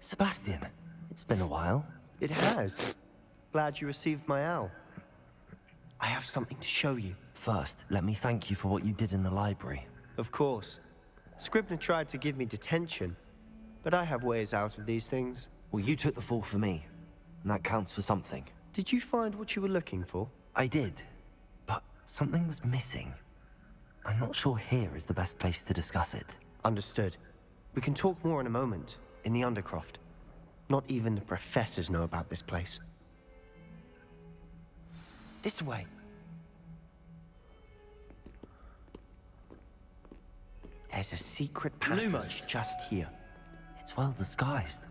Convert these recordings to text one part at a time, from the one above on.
Sebastian, it's been a while. It has. Glad you received my owl. I have something to show you. First, let me thank you for what you did in the library. Of course. Scribner tried to give me detention, but I have ways out of these things. Well, you took the fall for me, and that counts for something. Did you find what you were looking for? I did, but something was missing. I'm not sure here is the best place to discuss it. Understood. We can talk more in a moment, in the Undercroft. Not even the professors know about this place. This way. There's a secret passage just here. It's well disguised.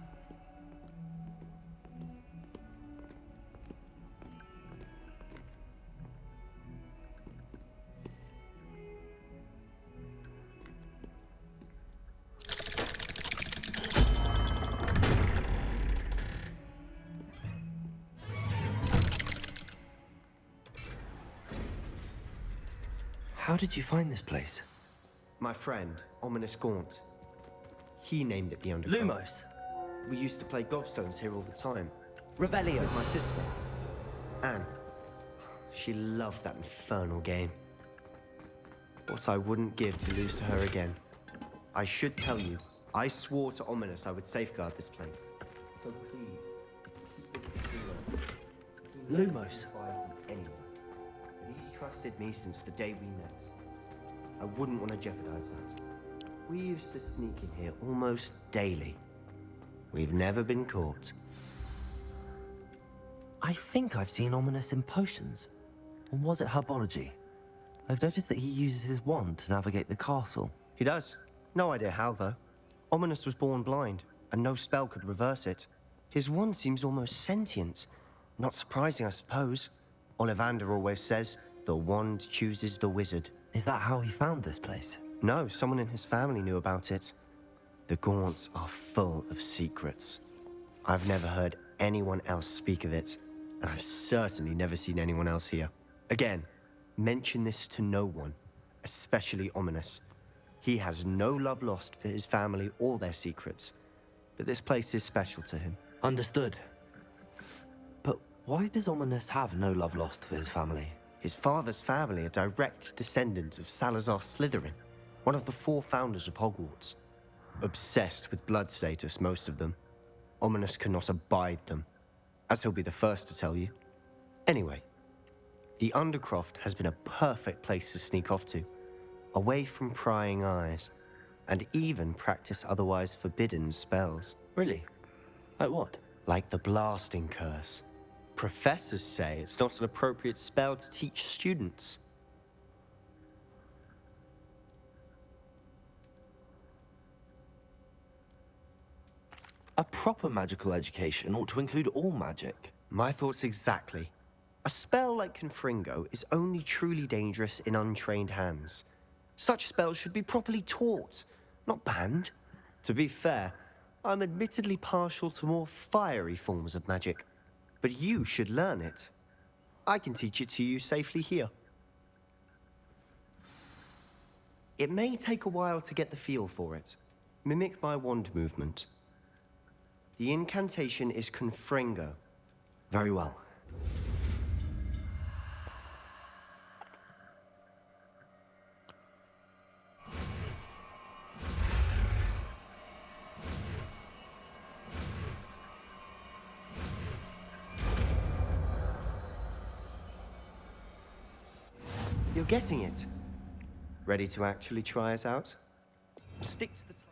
How did you find this place? My friend, Ominous Gaunt. He named it the Undercroft. Lumos. We used to play gobstones here all the time. Revelio. With my sister, Anne. She loved that infernal game. What I wouldn't give to lose to her again. I should tell you, I swore to Ominous I would safeguard this place. So please, keep it between us. Lumos. Anyone. But he's trusted me since the day we met. I wouldn't want to jeopardize that. We used to sneak in here almost daily. We've never been caught. I think I've seen Ominous in potions. Or was it herbology? I've noticed that he uses his wand to navigate the castle. He does. No idea how, though. Ominous was born blind, and no spell could reverse it. His wand seems almost sentient. Not surprising, I suppose. Ollivander always says, the wand chooses the wizard. Is that how he found this place? No, someone in his family knew about it. The Gaunts are full of secrets. I've never heard anyone else speak of it, and I've certainly never seen anyone else here. Again, mention this to no one, especially Ominous. He has no love lost for his family or their secrets, but this place is special to him. Understood. But why does Ominous have no love lost for his family? His father's family are direct descendants of Salazar Slytherin, one of the 4 founders of Hogwarts. Obsessed with blood status, most of them. Ominous cannot abide them, as he'll be the first to tell you. Anyway, the Undercroft has been a perfect place to sneak off to, away from prying eyes, and even practice otherwise forbidden spells. Really? Like what? Like the blasting curse. Professors say it's not an appropriate spell to teach students. A proper magical education ought to include all magic. My thoughts exactly. A spell like Confringo is only truly dangerous in untrained hands. Such spells should be properly taught, not banned. To be fair, I'm admittedly partial to more fiery forms of magic, but you should learn it. I can teach it to you safely here. It may take a while to get the feel for it. Mimic my wand movement. The incantation is Confringo. Very well. You're getting it. Ready to actually try it out? Stick to the time.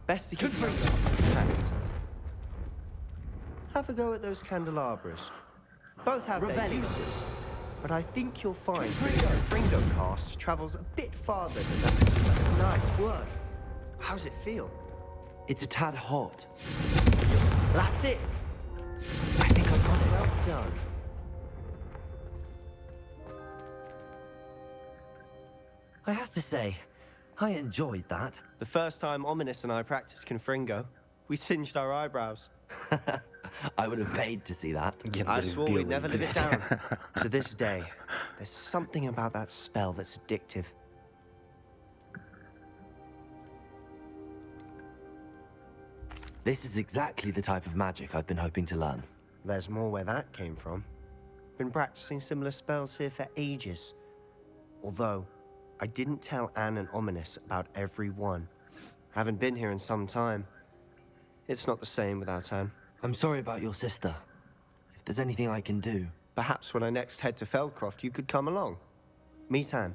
Best to keep your intact. Have a go at those candelabras. Both have their uses, but I think you'll find that the Fringo cast travels a bit farther than that. Nice work. How's it feel? It's a tad hot. That's it. I think I've got it. Well done. I have to say, I enjoyed that. The first time Ominous and I practiced Confringo, we singed our eyebrows. I would have paid to see that. I swore we'd never live it down. To this day, There's something about that spell that's addictive. This is exactly the type of magic I've been hoping to learn. There's more where that came from. Been practicing similar spells here for ages. Although, I didn't tell Anne and Ominous about every one. Haven't been here in some time. It's not the same without Anne. I'm sorry about your sister. If there's anything I can do... Perhaps when I next head to Feldcroft, you could come along. Meet Anne.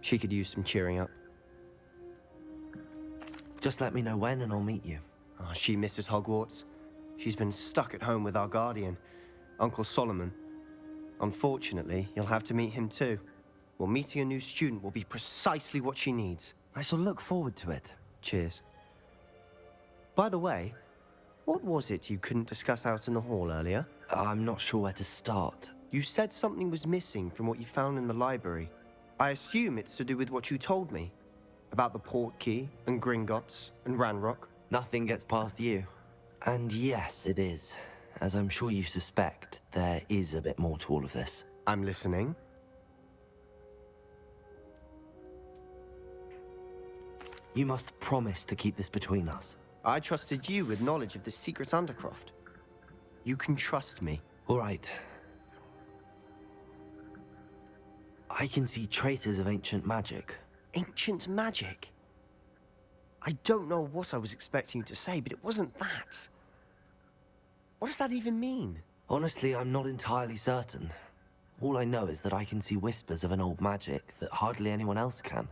She could use some cheering up. Just let me know when and I'll meet you. Oh, she misses Hogwarts. She's been stuck at home with our guardian, Uncle Solomon. Unfortunately, you'll have to meet him too. Well, meeting a new student will be precisely what she needs. I shall look forward to it. Cheers. By the way, what was it you couldn't discuss out in the hall earlier? I'm not sure where to start. You said something was missing from what you found in the library. I assume it's to do with what you told me. About the Portkey, and Gringotts, and Ranrock. Nothing gets past you. And yes, it is. As I'm sure you suspect, there is a bit more to all of this. I'm listening. You must promise to keep this between us. I trusted you with knowledge of the secret Undercroft. You can trust me. All right. I can see traces of ancient magic. Ancient magic? I don't know what I was expecting you to say, but it wasn't that. What does that even mean? Honestly, I'm not entirely certain. All I know is that I can see whispers of an old magic that hardly anyone else can.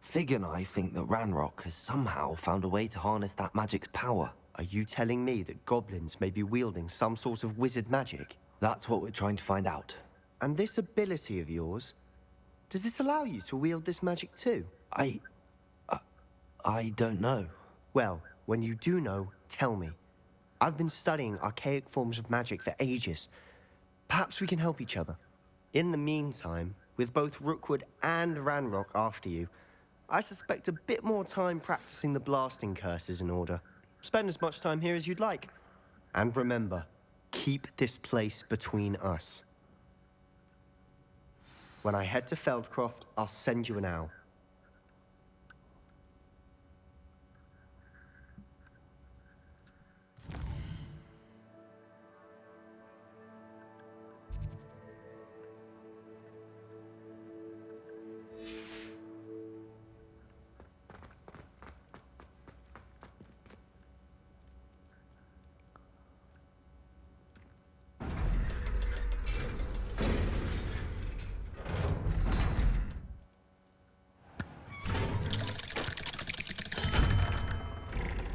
Fig and I think that Ranrock has somehow found a way to harness that magic's power. Are you telling me that goblins may be wielding some sort of wizard magic? That's what we're trying to find out. And this ability of yours, does it allow you to wield this magic too? I don't know. Well, when you do know, tell me. I've been studying archaic forms of magic for ages. Perhaps we can help each other. In the meantime, with both Rookwood and Ranrock after you, I suspect a bit more time practicing the blasting curse is in order. Spend as much time here as you'd like. And remember, keep this place between us. When I head to Feldcroft, I'll send you an owl.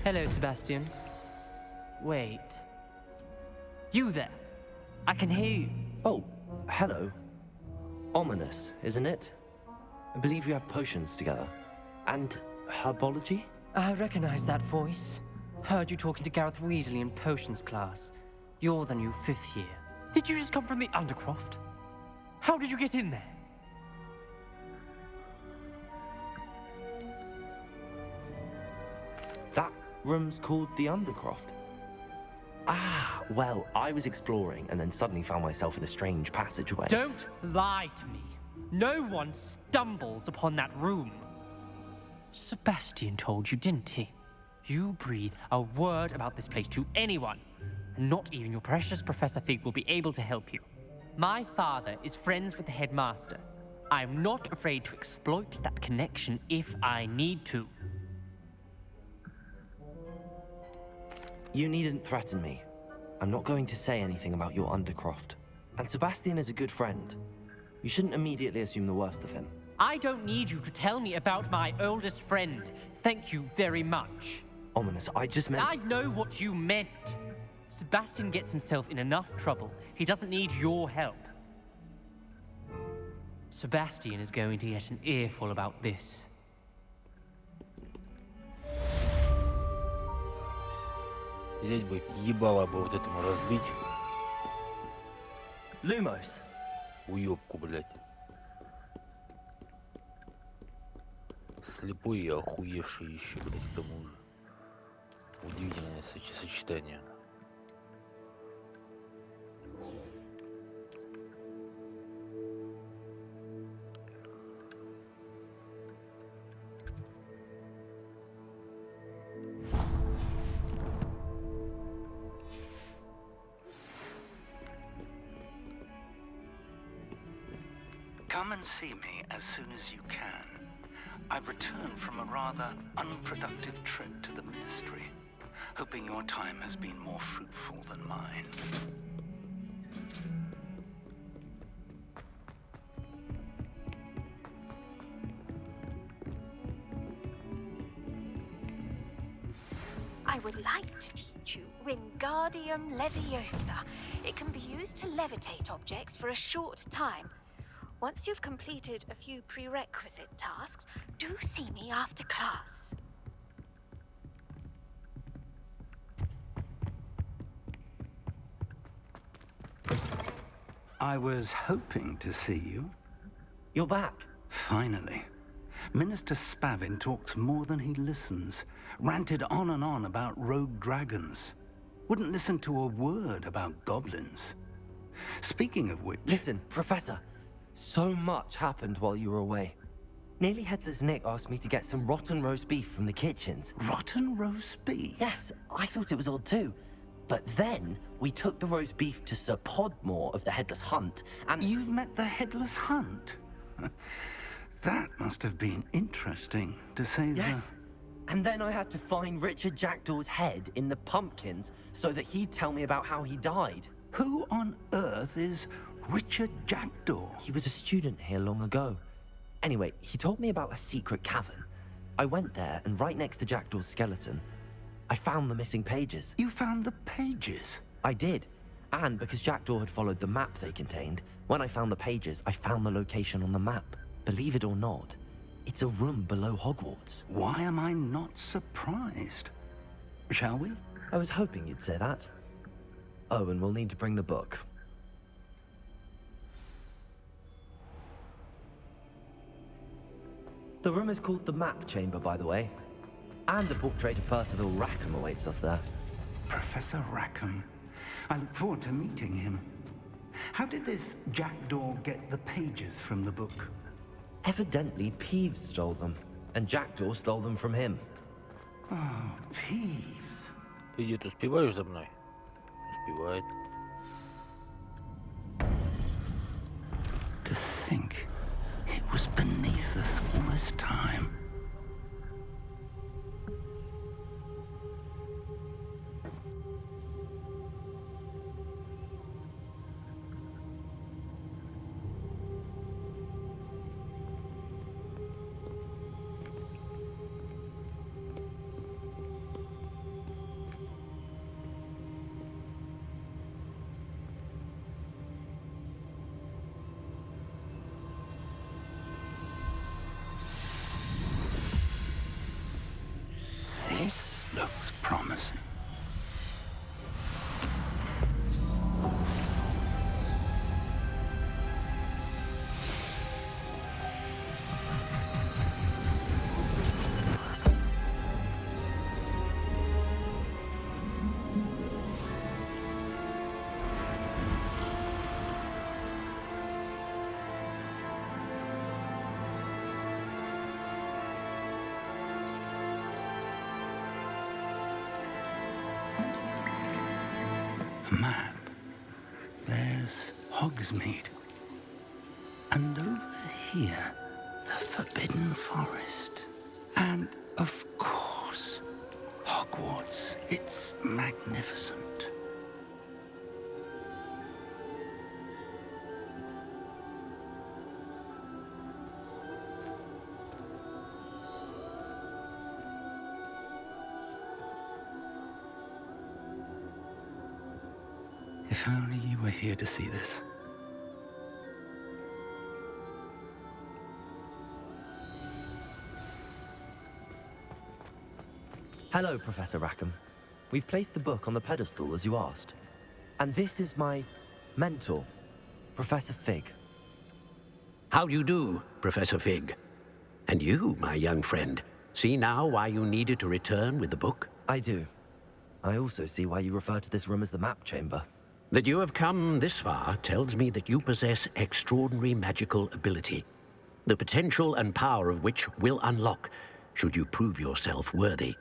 Hello, Sebastian. Wait. You there? I can hear you. Oh, hello. Ominous, isn't it? I believe you have potions together. And herbology? I recognize that voice. Heard you talking to Gareth Weasley in potions class. You're the new 5th year. Did you just come from the Undercroft? How did you get in there? That room's called the Undercroft. Ah, well, I was exploring and then suddenly found myself in a strange passageway. Don't lie to me. No one stumbles upon that room. Sebastian told you, didn't he? You breathe a word about this place to anyone, and not even your precious Professor Fig will be able to help you. My father is friends with the headmaster. I'm not afraid to exploit that connection if I need to. You needn't threaten me. I'm not going to say anything about your Undercroft. And Sebastian is a good friend. You shouldn't immediately assume the worst of him. I don't need you to tell me about my oldest friend. Thank you very much. Ominous, I just meant... I know what you meant. Sebastian gets himself in enough trouble. He doesn't need your help. Sebastian is going to get an earful about this. Взять бы, ебало бы вот этому разбить. Lumos! Уёбку, блядь. Слепой и охуевший еще, блядь, к тому же. Удивительное сочетание. Come and see me as soon as you can. I've returned from a rather unproductive trip to the Ministry, hoping your time has been more fruitful than mine. I would like to teach you Wingardium Leviosa. It can be used to levitate objects for a short time. Once you've completed a few prerequisite tasks, do see me after class. I was hoping to see you. You're back. Finally. Minister Spavin talks more than he listens. Ranted on and on about rogue dragons. Wouldn't listen to a word about goblins. Speaking of which... Listen, Professor. So much happened while you were away. Nearly Headless Nick asked me to get some rotten roast beef from the kitchens. Rotten roast beef? Yes, I thought it was odd too. But then we took the roast beef to Sir Podmore of the Headless Hunt, and... You met the Headless Hunt? That must have been interesting, to say the... Yes. And then I had to find Richard Jackdaw's head in the pumpkins so that he'd tell me about how he died. Who on earth is Richard Jackdaw? He was a student here long ago. Anyway, he told me about a secret cavern. I went there, and right next to Jackdaw's skeleton, I found the missing pages. You found the pages? I did. And because Jackdaw had followed the map they contained, when I found the pages, I found the location on the map. Believe it or not, it's a room below Hogwarts. Why am I not surprised? Shall we? I was hoping you'd say that. Oh, and we'll need to bring the book. The room is called the Map Chamber, by the way. And the portrait of Percival Rackham awaits us there. Professor Rackham. I look forward to meeting him. How did this Jackdaw get the pages from the book? Evidently, Peeves stole them, and Jackdaw stole them from him. Oh, Peeves. Ты где-то успеваешь за мной? Успевает. To think it was beneath us all this time. This looks promising. Map. There's Hogsmeade. And over here, the Forbidden Forest. And, of course, Hogwarts. It's magnificent. If only you were here to see this. Hello, Professor Rackham. We've placed the book on the pedestal, as you asked. And this is my mentor, Professor Fig. How do you do, Professor Fig? And you, my young friend, see now why you needed to return with the book? I do. I also see why you refer to this room as the Map Chamber. That you have come this far tells me that you possess extraordinary magical ability, the potential and power of which will unlock should you prove yourself worthy.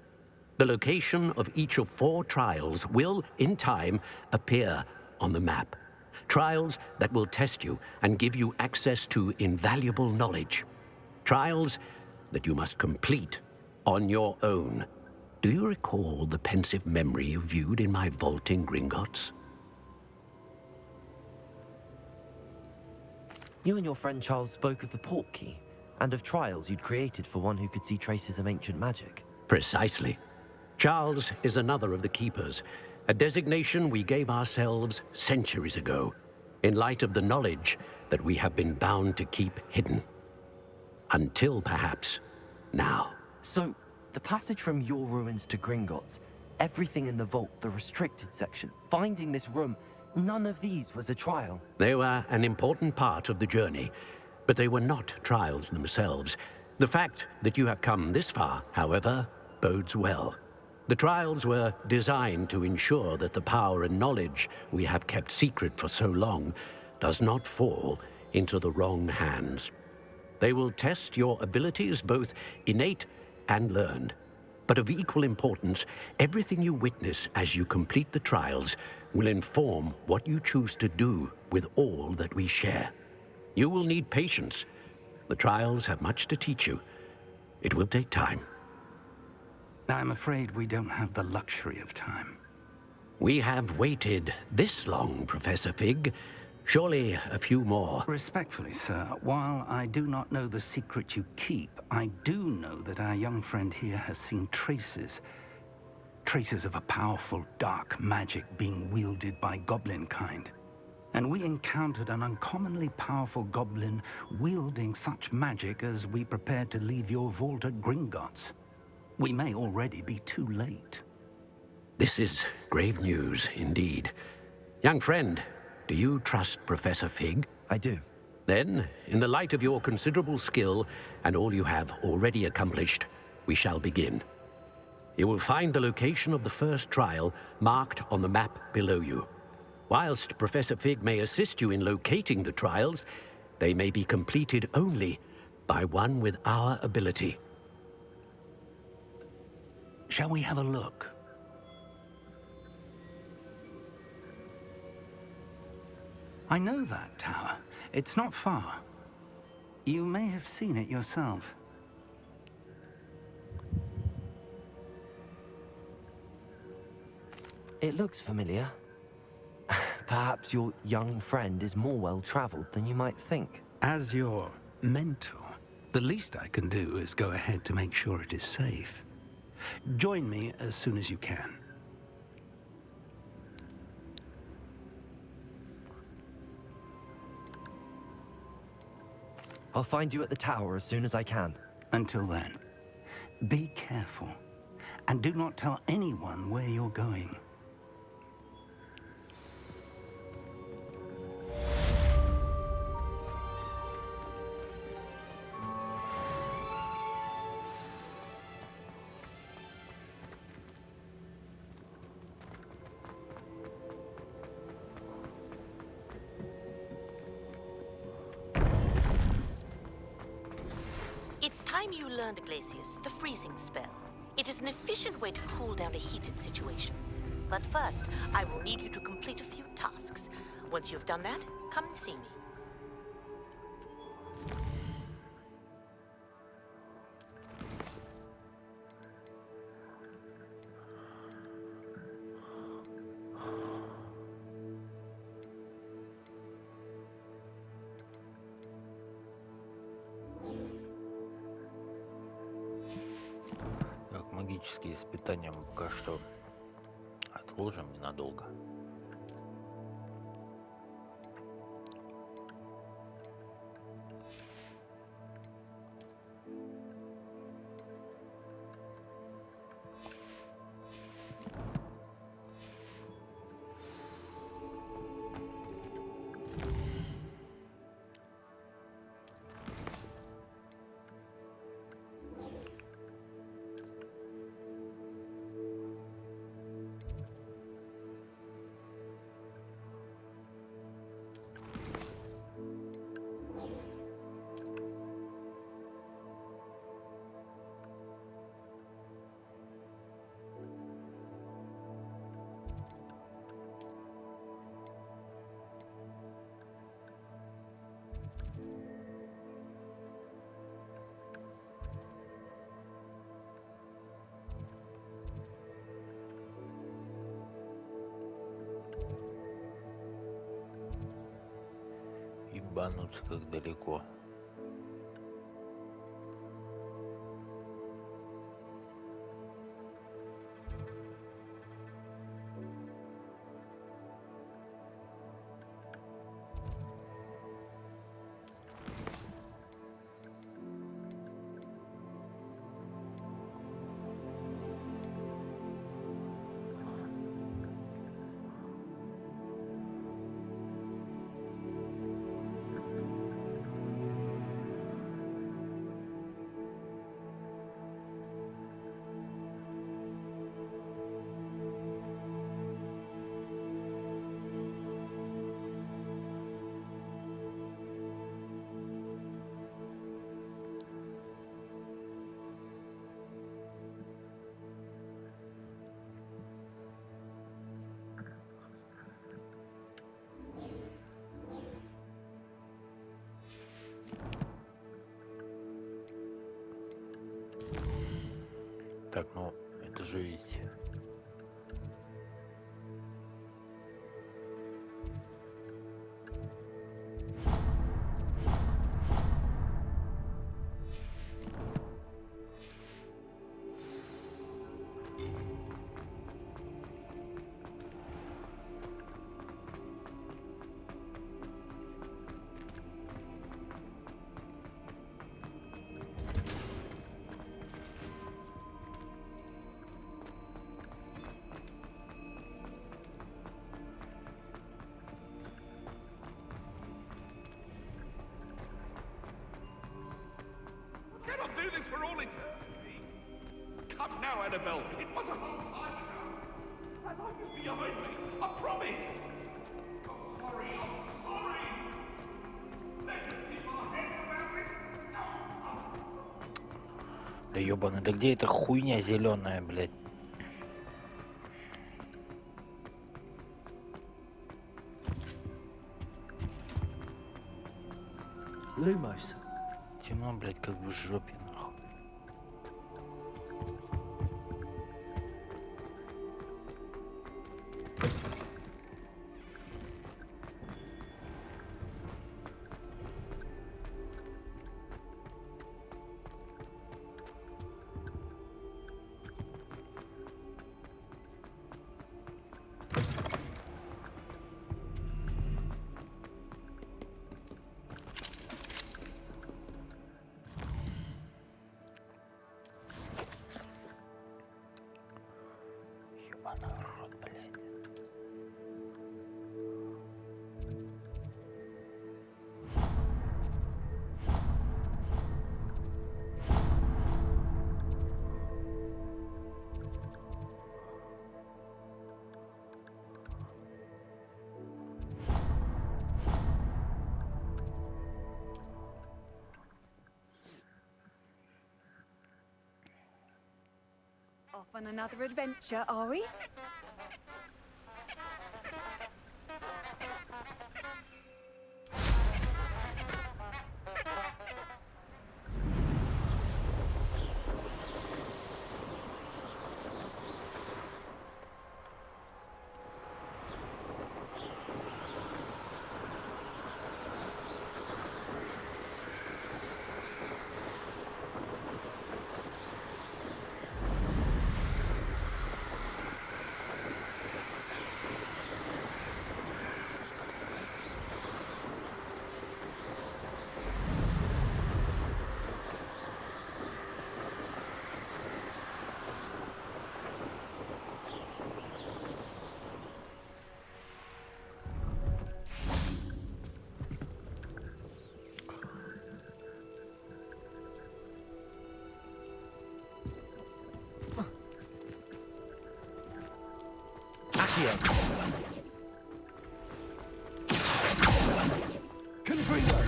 The location of each of 4 trials will, in time, appear on the map. Trials that will test you and give you access to invaluable knowledge. Trials that you must complete on your own. Do you recall the pensive memory you viewed in my vault in Gringotts? You and your friend Charles spoke of the port key, and of trials you'd created for one who could see traces of ancient magic. Precisely. Charles is another of the Keepers, a designation we gave ourselves centuries ago, in light of the knowledge that we have been bound to keep hidden. Until, perhaps, now. So, the passage from your ruins to Gringotts, everything in the vault, the restricted section, finding this room, none of these was a trial. They were an important part of the journey, but they were not trials themselves. The fact that you have come this far, however, bodes well. The trials were designed to ensure that the power and knowledge we have kept secret for so long does not fall into the wrong hands. They will test your abilities, both innate and learned. But of equal importance, everything you witness as you complete the trials will inform what you choose to do with all that we share. You will need patience. The trials have much to teach you. It will take time. I'm afraid we don't have the luxury of time. We have waited this long, Professor Fig. Surely a few more. Respectfully, sir, while I do not know the secret you keep, I do know that our young friend here has seen traces of a powerful dark magic being wielded by goblin kind. And we encountered an uncommonly powerful goblin wielding such magic as we prepared to leave your vault at Gringotts. We may already be too late. This is grave news indeed. Young friend, do you trust Professor Fig? I do. Then, in the light of your considerable skill and all you have already accomplished, we shall begin. You will find the location of the first trial marked on the map below you. Whilst Professor Fig may assist you in locating the trials, they may be completed only by one with our ability. Shall we have a look? I know that tower. It's not far. You may have seen it yourself. It looks familiar. Perhaps your young friend is more well-traveled than you might think. As your mentor, the least I can do is go ahead to make sure it is safe. Join me as soon as you can. I'll find you at the tower as soon as I can. Until then, be careful, and do not tell anyone where you're going. It's time you learned, Glacius, the freezing spell. It is an efficient way to cool down a heated situation. But first, I will need you to complete a few tasks. Once you've done that, come and see me. Так, магические испытания мы пока что отложим ненадолго. Ебануться как далеко. Так, ну, это же ведь... Cannot do this for all eternity. Come now, Annabelle. It was a long time ago. And life is behind me. I promise. I'm sorry. I'm sorry. Let's just keep our heads around this. Да ёбаный, да где эта хуйня зеленая, блядь? Lumos. Темно, блядь, как в жопе, нахуй. Ёбаный в рот, блядь. Off on another adventure, are we? Accio. Confringo.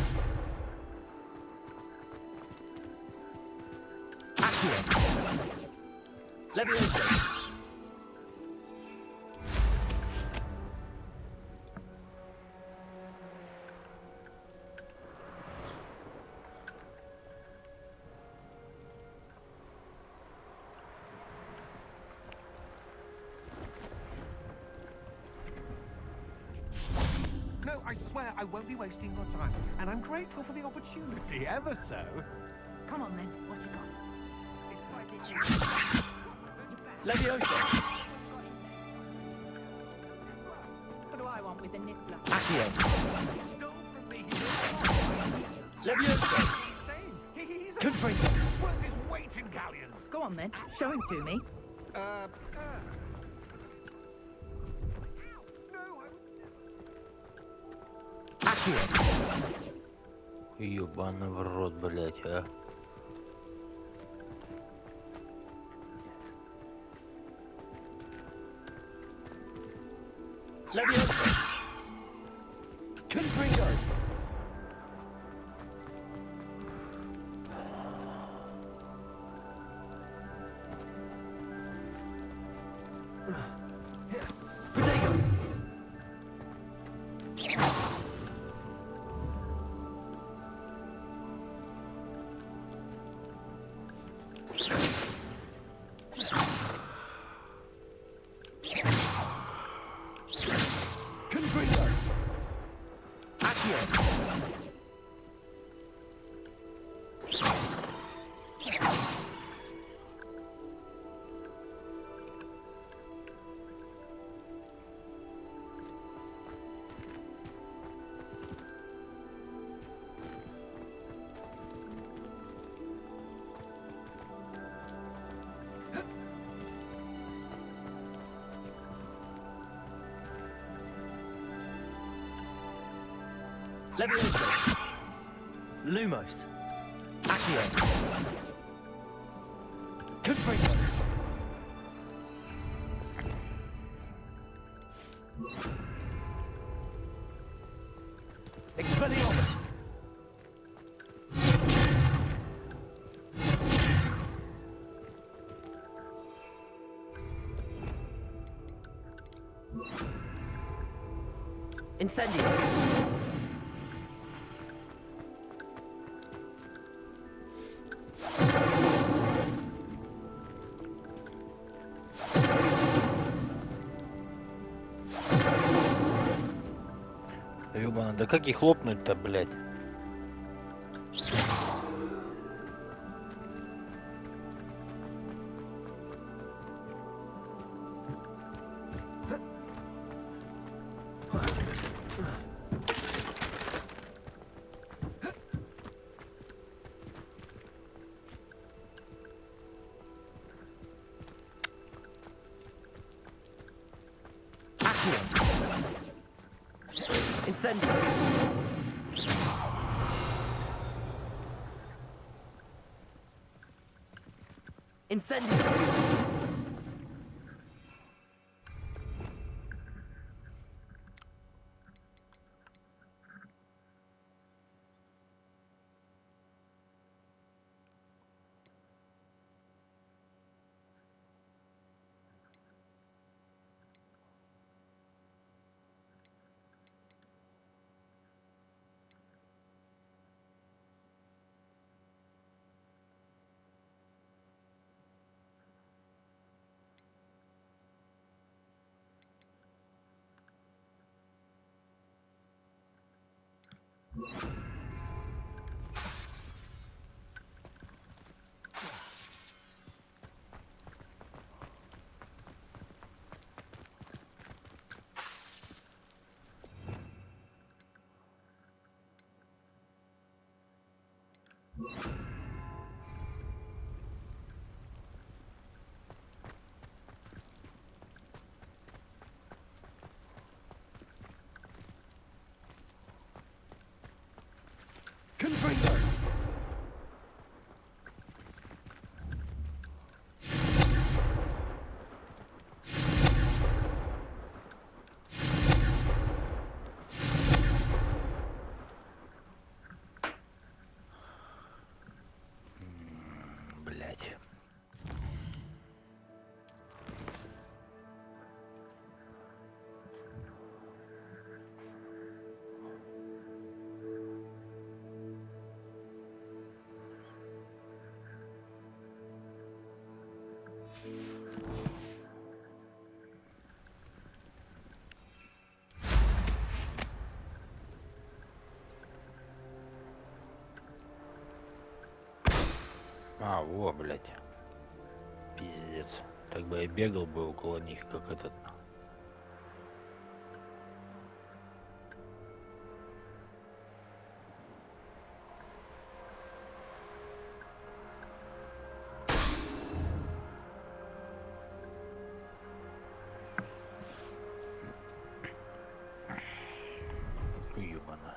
Accio. Leviosa. No, I I swear I won't be wasting your time, and I'm grateful for the opportunity, ever so. Come on then, what you got? Leviosa! What do I want with a nibbler? Accio! Stole from me. Leviosa! He's Confringo! worth his weight in galleons. Go on then, show him to me. Accio! Ёбаный в рот, блять, а. Leviosa! Confringo! Protego! Confringo! Accio! Leviosa! Lumos! Accio! Confringo! Expelliarmus! Incendio! Ёбаный, да как их хлопнуть-то, блять? Incendio! Incendio! Confringo! Блять. А, во, блядь. Пиздец. Так бы я бегал бы около них, как этот. Ёбана.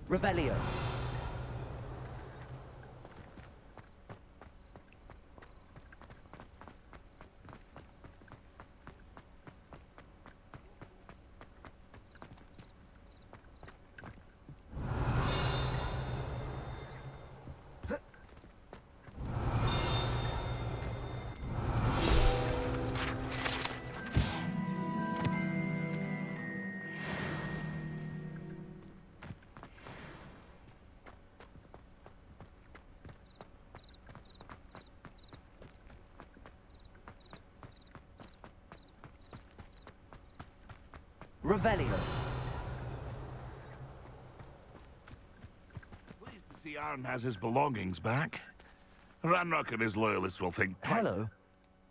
Revelio. Revelio. Pleased to see Arn has his belongings back. Ranrock and his loyalists will think twice. Hello.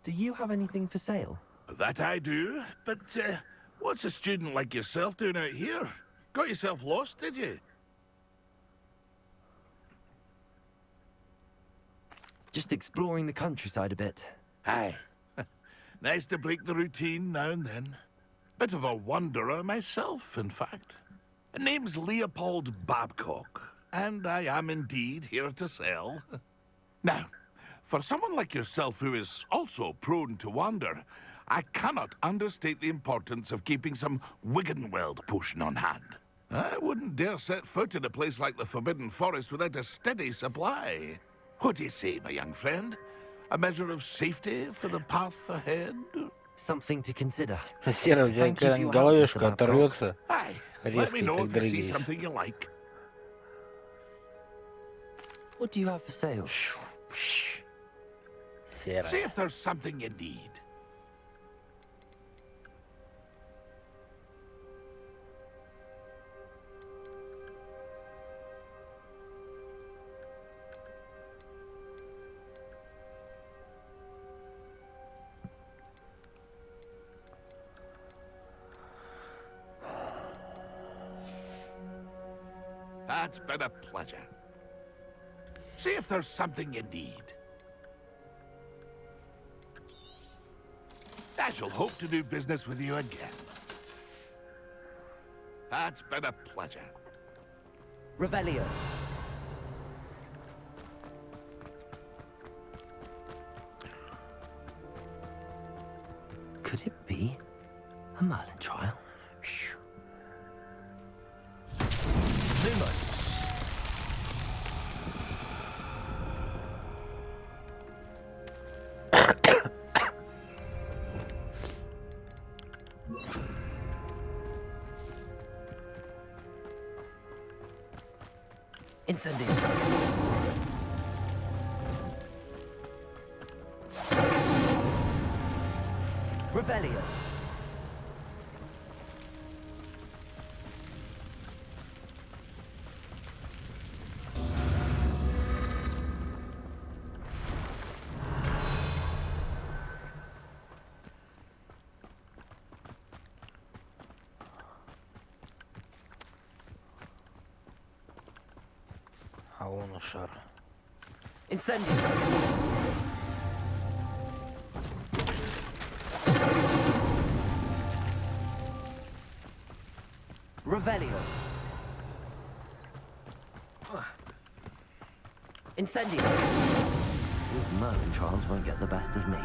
Do you have anything for sale? That I do, but what's a student like yourself doing out here? Got yourself lost, did you? Just exploring the countryside a bit. Aye. Nice to break the routine now and then. Bit of a wanderer myself, in fact. Name's Leopold Babcock, and I am indeed here to sell. Now, for someone like yourself who is also prone to wander, I cannot understate the importance of keeping some Wiggenweld potion on hand. I wouldn't dare set foot in a place like the Forbidden Forest without a steady supply. What do you say, my young friend? A measure of safety for the path ahead? Something to consider. Серый, у тебя Thank you for your help, головешка Mr. Babcock. оторвется. Aye, let Резко, me know как if you see дрыгаешь. something you like. What do you have for sale? See Серая. if there's something you need. That's been a pleasure. See if there's something you need. I shall hope to do business with you again. That's been a pleasure. Revelio. Could it be a Merlin trial? Lumos. Incendio. Revelio. А вон и шар. Incendio. Revelio. Incendio. These Merlin trials won't get the best of me.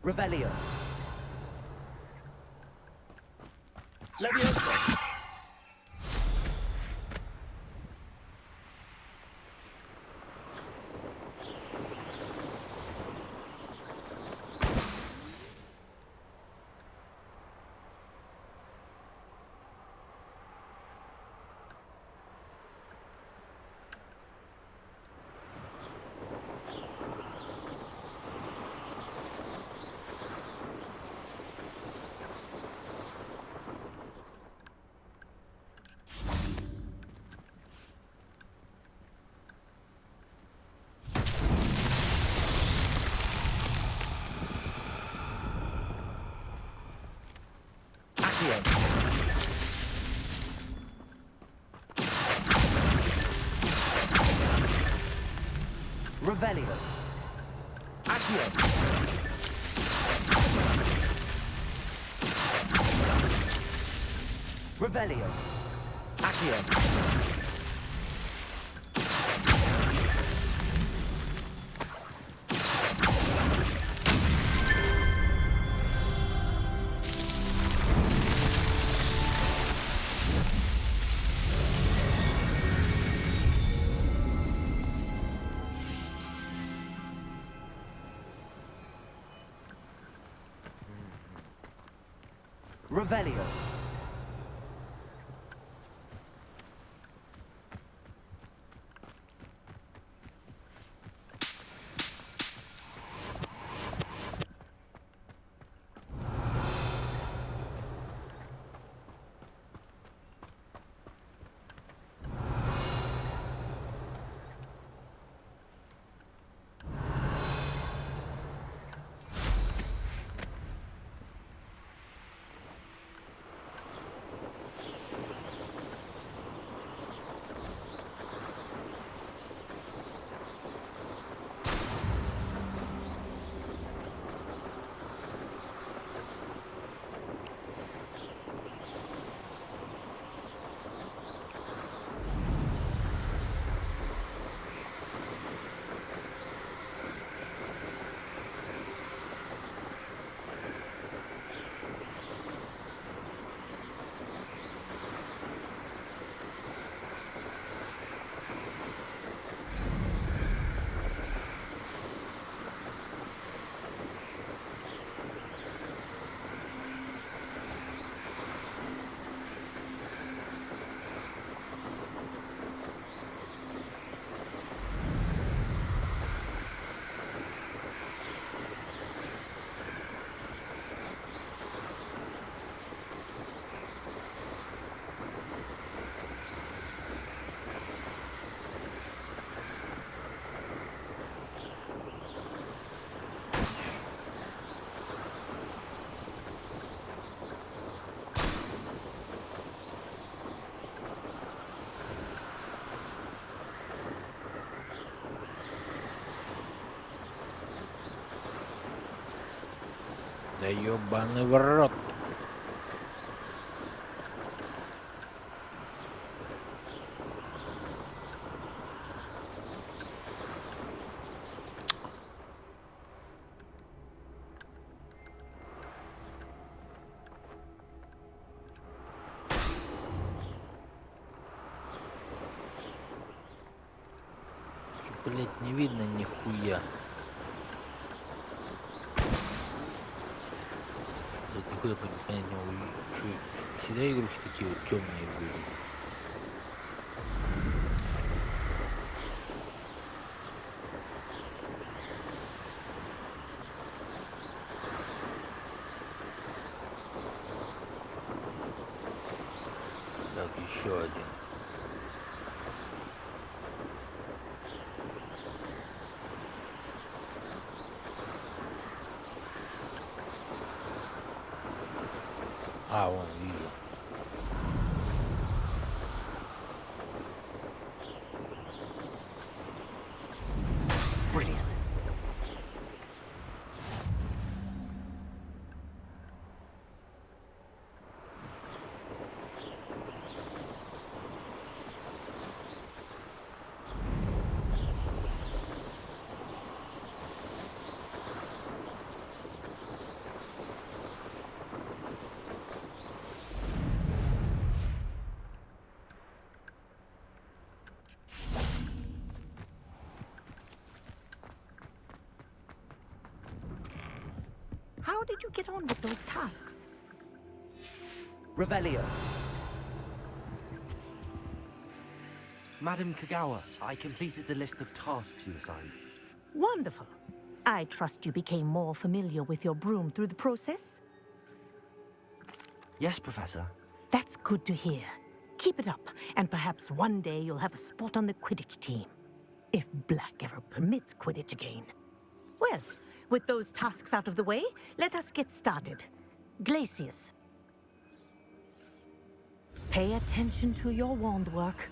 Revelio. Leviosa. Revelio. Accio. Revelio. Accio. Revelio. Да ёбаный в рот. Что, блять, не видно нихуя. Блять, никуда понять не могу. Что, всегда игрушки такие вот темные были? Так, еще один. А, вон, вижу. Brilliant. how did you get on with those tasks? Revelio. Madam Kagawa, I completed the list of tasks you assigned. Wonderful. I trust you became more familiar with your broom through the process? Yes, Professor. That's good to hear. Keep it up, and perhaps one day you'll have a spot on the Quidditch team. If Black ever permits Quidditch again. Well, with those tasks out of the way, let us get started. Glacius. Pay attention to your wand work.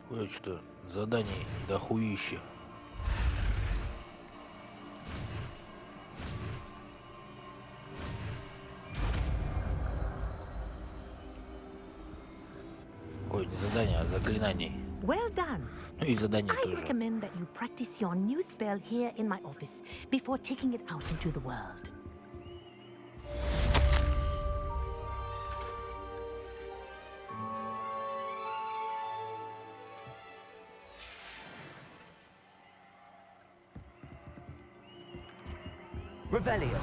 Кое-что. Заданий дохуище. Ой, не задания, а заклинаний. Well done. Ну и задания I тоже. recommend that you practice your new spell here in my office before taking it out into the world. Revelio.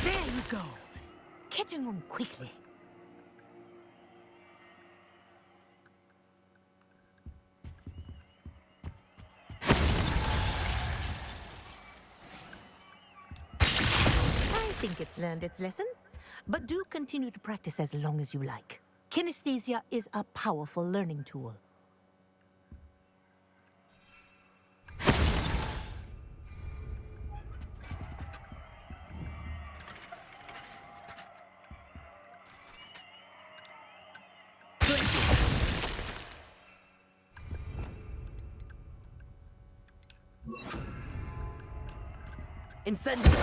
There you go. Catching on quickly. I think it's learned its lesson, but do continue to practice as long as you like. Kinesthesia is a powerful learning tool. Incendio.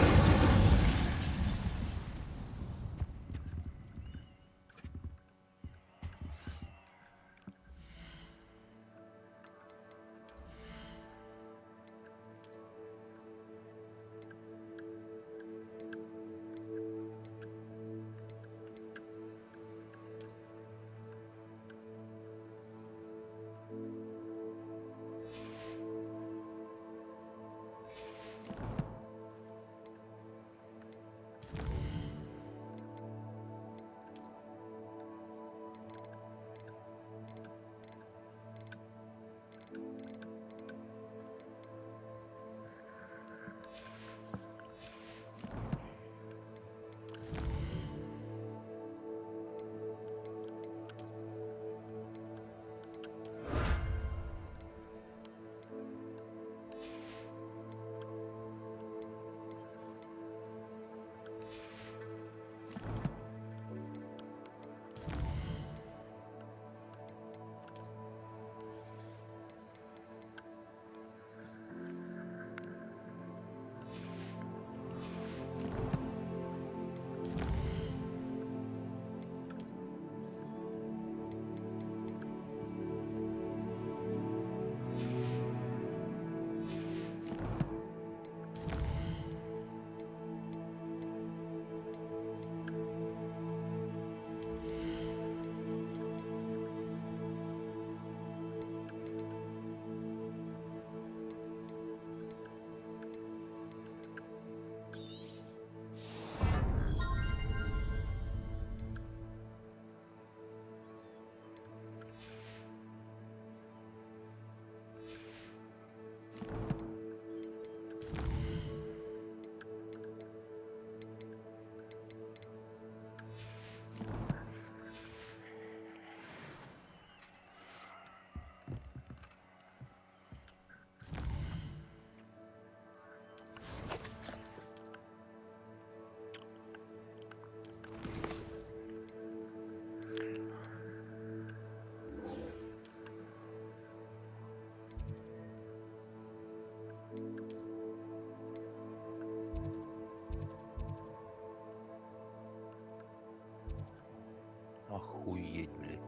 Охуеть, блядь.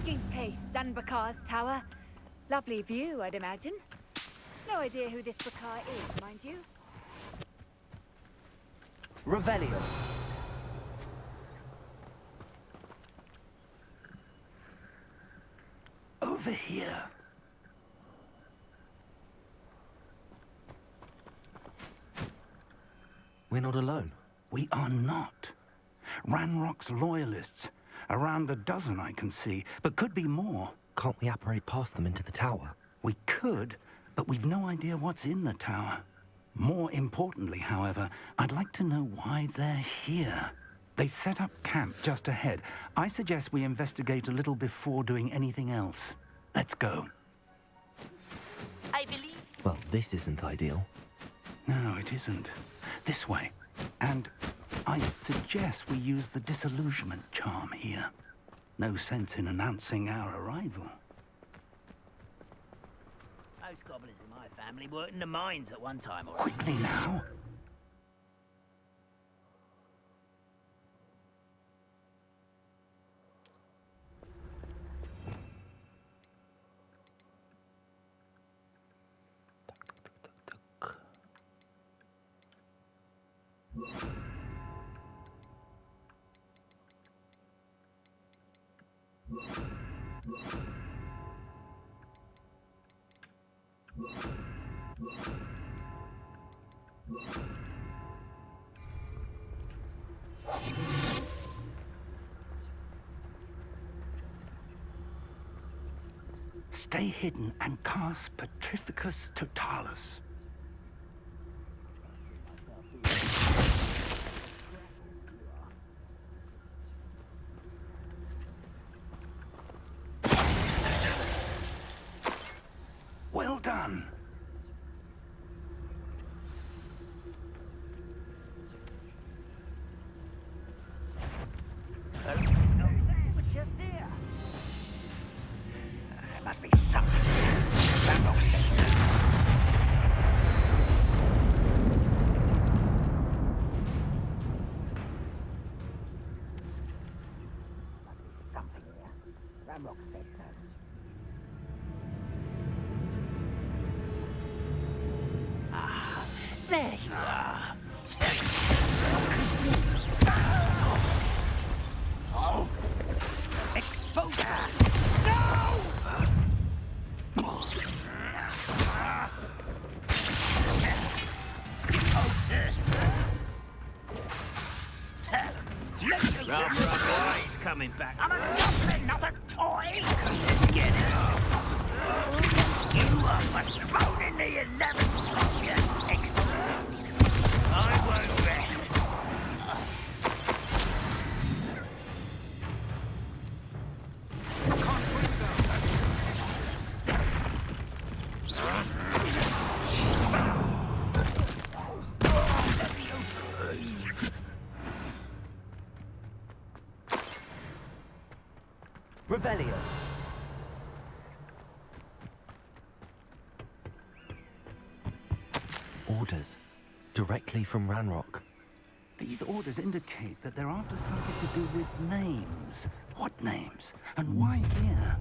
Hey, Sanbakar's tower. Lovely view, I'd imagine. No idea who this Bakar is, mind you. Revelio. Over here. We're not alone. We are not. Ranrock's loyalists. Around a dozen I can see, but could be more. Can't we apparate past them into the tower? We could, but we've no idea what's in the tower. More importantly, however, I'd like to know why they're here. They've set up camp just ahead. I suggest we investigate a little before doing anything else. Let's go. I believe... Well, this isn't ideal. No, it isn't. This way. And I suggest we use the disillusionment charm here. No sense in announcing our arrival. Most goblins in my family worked in the mines at one time or other. Quickly now. Stay hidden and cast Petrificus Totalis. Well done. There must be something. Ranrock says so. Something there. Ranrock said so. There you are. Oh! Exposure! No! He's coming back. I'm a goblin, not a toy! Let's get it. You are what's thrown in the 11th pocket. Excellent. I won't rest. Revelio. Orders. Directly from Ranrock. These orders indicate that they're after something to do with names. What names? And why here?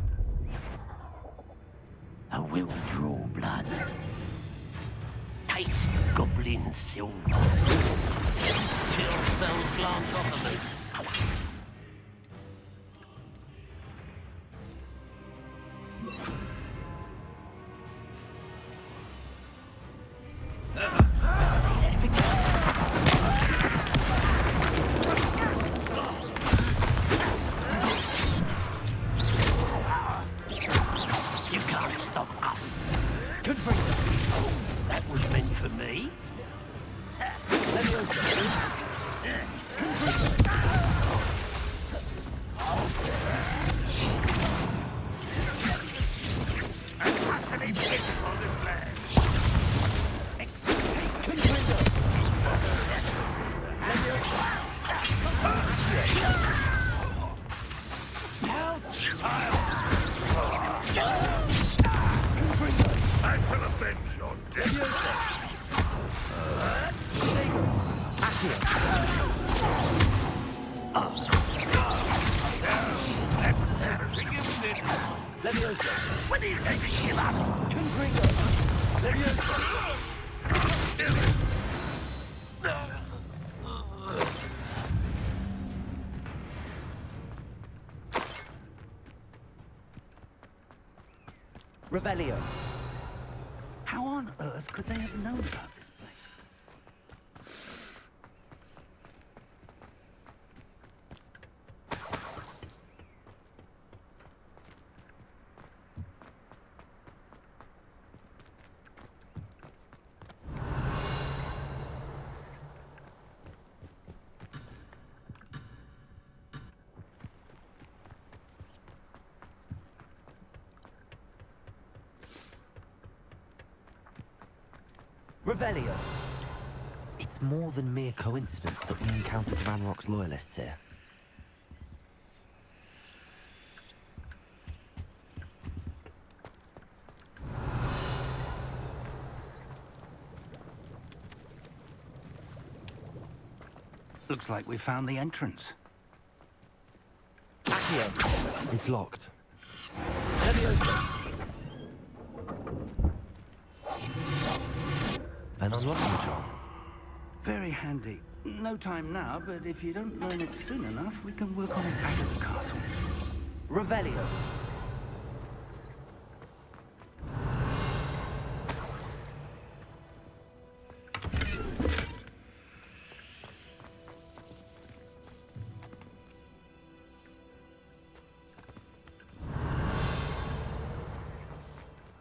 I will draw blood. Taste goblin silver. Chill spells glance off of me. You can't stop us. Oh, that was meant for me. I shall avenge your death. That's embarrassing, isn't it? Leviosa! What do you think, Sheila? Confringo! Leviosa! Revelio! How on earth could they have known about this place? Revelio! It's more than mere coincidence that we encountered Ranrock's loyalists here. Looks like we found the entrance. Accio! It's locked. Leviosa! An unlocking charm. Very handy. No time now, but if you don't learn it soon enough, we can work on it back at the castle. Revelio!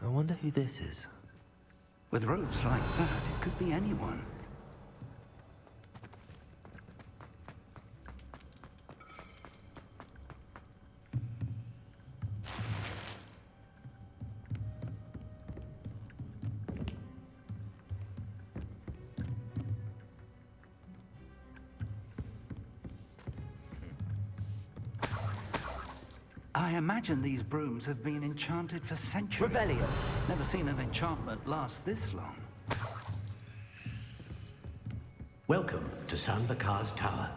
I wonder who this is. With robes like that, it could be anyone. I imagine these brooms have been enchanted for centuries. Revelio! Never seen an enchantment last this long. Welcome to San Bakar's Tower.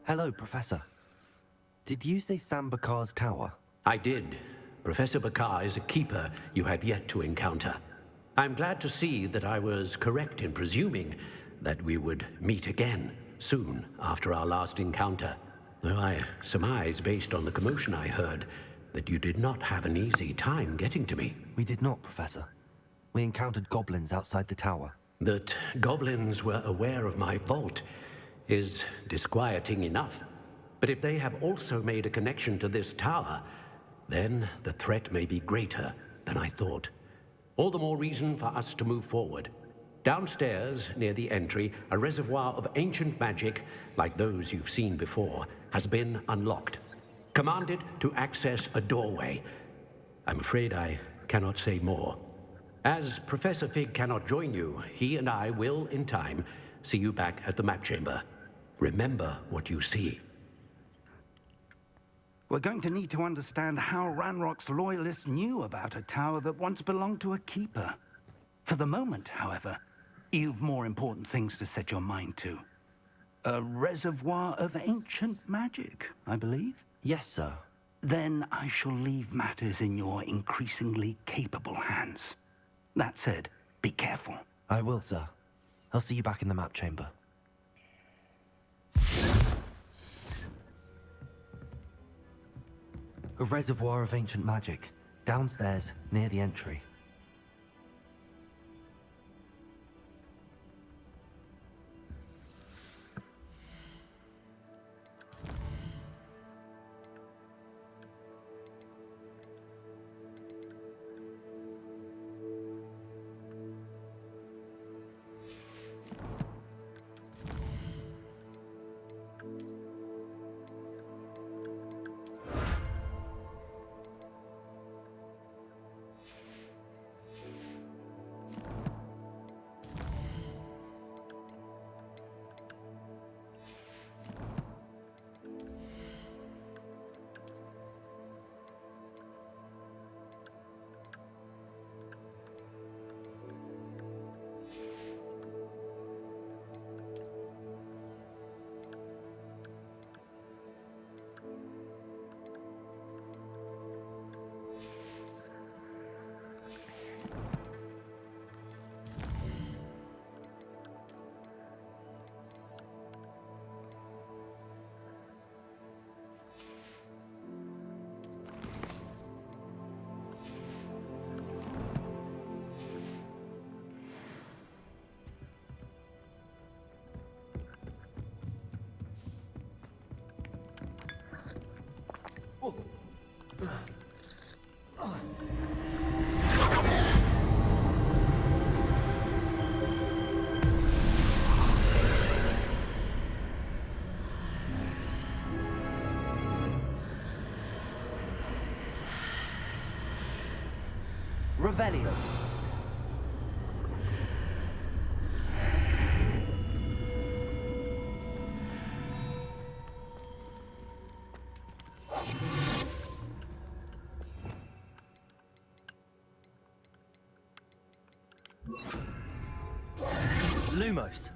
Hello, Professor. Did you say San Bakar's tower? I did. Professor Bakar is a keeper you have yet to encounter. I'm glad to see that I was correct in presuming that we would meet again soon after our last encounter. Though I surmise, based on the commotion I heard, that you did not have an easy time getting to me. We did not, Professor. We encountered goblins outside the tower. That goblins were aware of my vault is disquieting enough. But if they have also made a connection to this tower, then the threat may be greater than I thought. All the more reason for us to move forward. Downstairs, near the entry, a reservoir of ancient magic, like those you've seen before, has been unlocked. Commanded to access a doorway. I'm afraid I cannot say more. As Professor Fig cannot join you, he and I will, in time, see you back at the map chamber. Remember what you see. We're going to need to understand how Ranrock's loyalists knew about a tower that once belonged to a keeper. For the moment, however, you've more important things to set your mind to. A reservoir of ancient magic, I believe? Yes, sir. Then I shall leave matters in your increasingly capable hands. That said, be careful. I will, sir. I'll see you back in the map chamber. A reservoir of ancient magic, downstairs, near the entry. Revelio. Lumos.